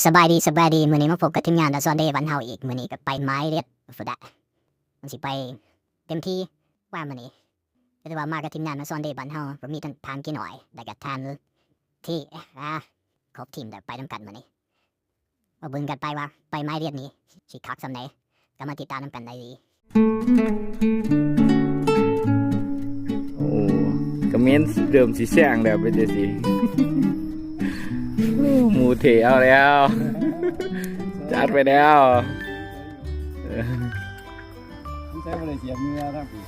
สบายดีมื้อนี้มาพบกับทีมงานดาซอนเดย์บ้านเฮาอีกมื้อนี้ก็ไปไม้เรียดฟุดะมันสิไปเต็มที่ว่ามื้อนี้แต่ว่ามากับทีมงานดาซอนเดย์บ้านเฮาบ่มีทั้งทานกี่หน่อยแล้วก็ทานที่ครบทีมเดี๋ยวไปนำกันมื้อนี้มาเบิ่งกันไปว่าไปไม้เรียดนี้สิคักส่ำใดก็มาติดตามนำกันได้ดีโอ้กระเม้นเดิมสีแสงแล้วเป็นจังซี่ หมูเทเอาแล้วจัดไปแล้วไม่ใช่บริเสียเมียทั้งปี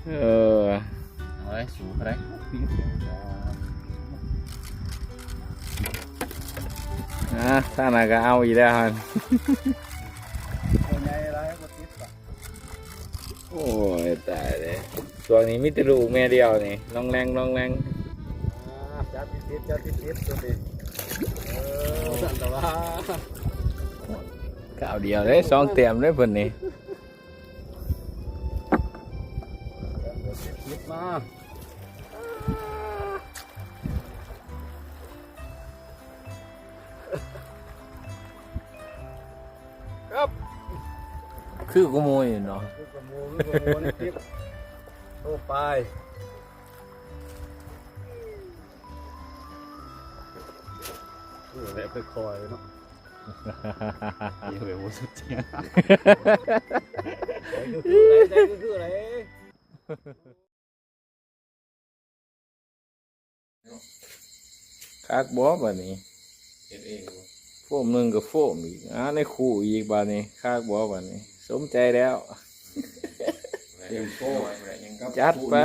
เอาได้สูงอะไรถ้าน่าก็เอาอีกแล้วฮันโอ้ยตายเลยช่วงนี้มิตรลูกแม่เดียวนี่น้องแรงจัดติดตัวนี้สั่นแต่ว่าข่าวเดียวเลย2เต็มเลยเพิ่นนี่ติดมาครับคือกูโมยเนาะคือขโมยนี่ติดโอ้ไปแหละไปคอยเนาะเดี๋ยวสุดเจียคืออะไรคักบ่บัดนี้เฮ็ดเองโฟมหนึงกับโฟมอีกในคู่อีกบัดนี้คักบ่บัดนี้สมใจแล้วเตรียมโป้ยังก็จัดไป